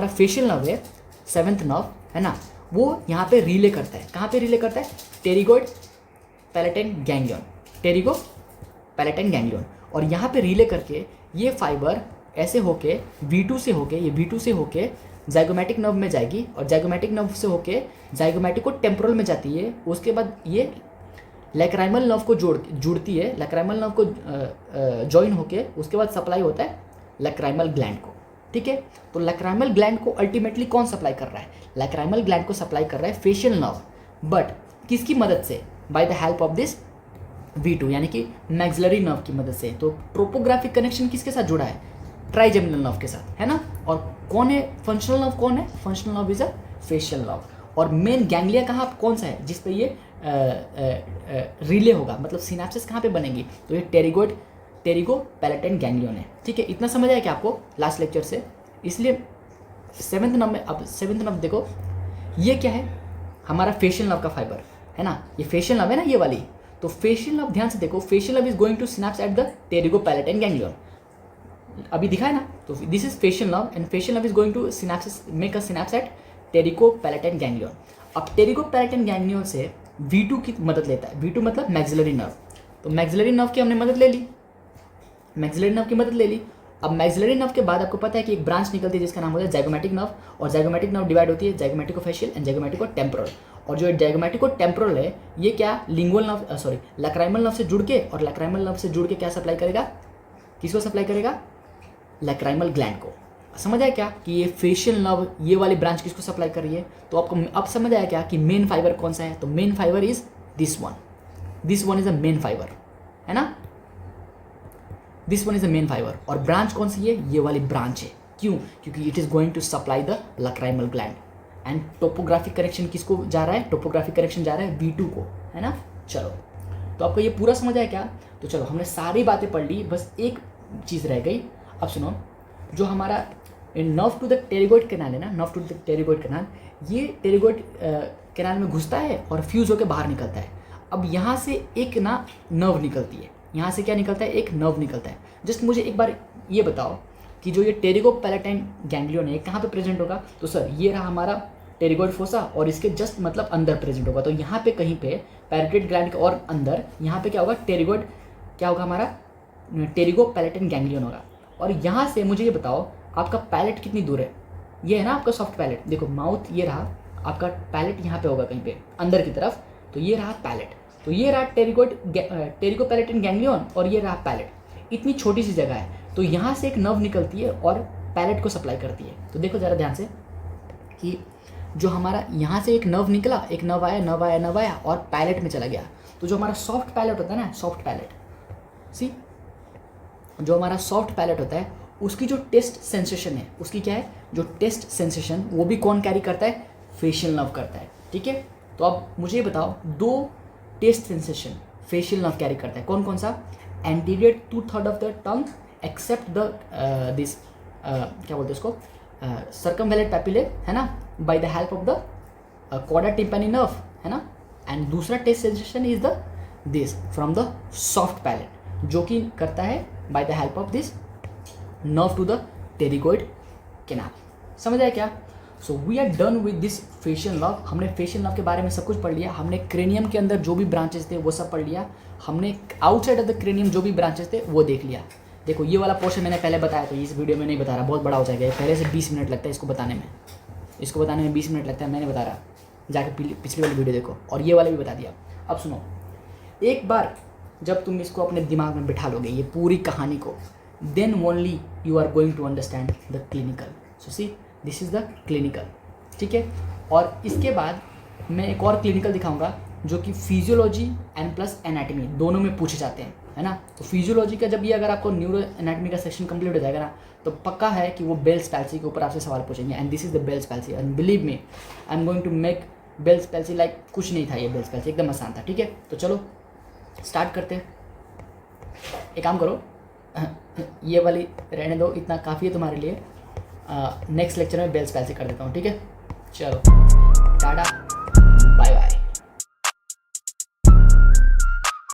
फेशियल नर्व है, सेवेंथ नर्व है ना, वो यहाँ पे रिले करता है। कहाँ पे रिले करता है? Pterygoid palatine ganglion, pterygopalatine ganglion. और यहाँ पे रिले करके ये फाइबर ऐसे होके V2 से होके, ये V2 से होके जाइगोमैटिक नर्व में जाएगी, और जाइगोमैटिक नर्व से होके जाइगोमैटिको टेम्पोरल में जाती है। उसके बाद ये लैक्राइमल नर्व को जुड़ती है, लैक्राइमल नर्व को जॉइन होके उसके बाद सप्लाई होता है लैक्राइमल ग्लैंड को। ठीक है, तो लैक्राइमल ग्लैंड को अल्टीमेटली कौन सप्लाई कर रहा है? लैक्राइमल ग्लैंड को सप्लाई कर रहा है फेशियल नर्व, बट किसकी मदद से? Bye the help of this V2, यानी कि मैक्सिलरी नर्व की मदद से। तो ट्रोपोग्राफिक कनेक्शन किसके साथ जुड़ा है? ट्राइजेमिनल नर्व के साथ, है ना। और कौन है फंक्शनल नर्व? कौन है functional nerve? Is a facial nerve. और मेन गैंग्लिया कहाँ कौन सा है जिस पे ये रिले होगा, मतलब सिनेप्सिस कहाँ पे बनेगी? तो ये टेरिगो पैलेटाइन गैंग्लियन है। ठीक है, इतना समझ आया क्या आपको लास्ट लेक्चर से? इसलिए सेवेंथ नर्व में, अब सेवेंथ नर्व देखो, ये क्या है? हमारा फेशियल नर्व का फाइबर है ना, ये फेशियल नर्व है ना, ये वाली। तो फेशियल नर्व ध्यान से देखो, facial nerve is going to synapse at the pterygopalatine ganglion. अभी दिखा है ना, तो this is facial nerve and facial nerve is going to synapsis make a synapse at pterygopalatine ganglion. अब टेरिगो पैलेटाइन गैंग्लियन से V2 की मदद लेता है। V2 मतलब मैक्सिलरी नर्व। तो मैक्सिलरी नर्व की हमने मदद ले ली, मैक्सिलरी नर्व की मदद ले ली। अब मैक्सिलरी नर्व के बाद आपको पता है कि एक ब्रांच निकलती है जिसका नाम होता है जाइगोमैटिक नर्व, और जाइगोमैटिक नर्व डिवाइड होती है जाइगोमैटिको फेशियल एंड जाइगोमैटिको टेम्पोरल। और जो जाइगोमैटिको टेम्पोरल है, ये क्या lingual nerve, sorry lacrimal nerve से जुड़ के, और लैक्राइमल नर्व से जुड़ के क्या सप्लाई करेगा? किसको सप्लाई करेगा? लैक्राइमल ग्लैंड को। समझ आया क्या कि ये फेशियल नर्व, ये वाली ब्रांच किसको सप्लाई कर रही है? तो आपको अब समझ आया क्या कि मेन फाइबर कौन सा है? तो main fibre is this one is a main fibre, है ना, this one is a main fibre. और ब्रांच कौन सी है, ये वाली ब्रांच है। क्यों, क्योंकि it is going to supply the lacrimal gland. And topographic correction किसको जा रहा है, टोपोग्राफिक करेक्शन जा रहा है V2 को, है ना। चलो, तो आपको ये पूरा समझ आया क्या। तो चलो, हमने सारी बातें पढ़ ली, बस एक चीज़ रह गई। अब सुनो, जो हमारा nerve to the pterygoid canal है ना, nerve to the pterygoid canal, ये टेरिगोइड कैनाल में घुसता है और फ्यूज होकर बाहर निकलता है। अब यहाँ से एक ना नर्व निकलती है, यहाँ से क्या निकलता है, एक नर्व निकलता है। जस्ट मुझे एक बार ये बताओ कि जो ये टेरिगो पैलेटाइन गैंग्लियन है कहाँ पे प्रेजेंट होगा। तो सर ये रहा हमारा टेरिगोइड फोसा और इसके जस्ट मतलब अंदर प्रेजेंट होगा। तो यहाँ पे कहीं पे पैरेटोइड ग्लैंड के और अंदर यहाँ पे क्या होगा, टेरिगोइड क्या होगा हमारा, टेरिगो पैलेटाइन गैंग्लियन होगा। और यहाँ से मुझे ये बताओ आपका पैलेट कितनी दूर है, ये है ना आपका सॉफ्ट पैलेट। देखो माउथ ये रहा आपका, पैलेट यहाँ पे होगा कहीं पे अंदर की तरफ। तो ये रहा पैलेट, तो ये रहा टेरिगो पैलेटाइन गैंग्लियन और ये रहा पैलेट। इतनी छोटी सी जगह है, तो यहाँ से एक नर्व निकलती है और पैलेट को सप्लाई करती है। तो देखो ज़रा ध्यान से कि जो हमारा यहाँ से एक नर्व निकला, एक नर्व आया और पैलेट में चला गया। तो जो हमारा सॉफ्ट पैलेट होता है ना, सॉफ्ट पैलेट, सी जो हमारा सॉफ्ट पैलेट होता है उसकी जो टेस्ट सेंसेशन है, उसकी क्या है, जो टेस्ट सेंसेशन वो भी कौन कैरी करता है, फेशियल नर्व करता है। ठीक है, तो अब मुझे ये बताओ दो taste sensation facial nerve carry करता है, कौन कौन सा, anterior 2/3 of the tongue except the this क्या बोलते हैं उसको, सर्कमवेलेंट पैपिले, है ना, by the help of the chorda tympani nerve, है ना। एंड दूसरा taste sensation is the this from the soft palate, जो कि करता है by the help of this nerve to the pterygoid canal. समझ आया क्या। So we are done with this facial nerve. हमने फेशियल नर्व के बारे में सब कुछ पढ़ लिया, हमने क्रेनियम के अंदर जो भी ब्रांचेस थे वो सब पढ़ लिया, हमने आउटसाइड ऑफ द क्रेनियम जो भी ब्रांचेस थे वो देख लिया। देखो ये वाला पोर्शन मैंने पहले बताया, तो इस वीडियो में नहीं बता रहा, बहुत बड़ा हो जाएगा, पहले से 20 मिनट लगता है इसको बताने में, 20 मिनट लगता है, मैंने बता रहा, जाके पिछली वाली वीडियो देखो। और ये वाला भी बता दिया। अब सुनो, एक बार जब तुम इसको अपने दिमाग में बिठा लोगे ये पूरी कहानी को, then only you are going to understand the clinical. So see this is the clinical, ठीक है। और इसके बाद मैं एक और क्लिनिकल दिखाऊंगा जो कि फिजियोलॉजी एंड प्लस एनाटमी दोनों में पूछे जाते हैं, है ना। तो फिजियोलॉजी का जब ये अगर आपको न्यूरो एनाटमी का सेक्शन कंप्लीट हो जाएगा ना, तो पक्का है कि वो बेल्स पैल्सी के ऊपर आपसे सवाल पूछेंगे। And this is the Bell's palsy, and believe me I am going to make Bell's palsy like कुछ नहीं था, ये बेल्स पैल्सी एकदम आसान था। ठीक है, तो चलो स्टार्ट करते हैं। एक काम करो, ये वाली रहने दो, इतना काफ़ी है तुम्हारे लिए। नेक्स्ट लेक्चर में बेल्स पैल्सी कर देता हूँ, ठीक है। चलो टाटा, बाय बाय।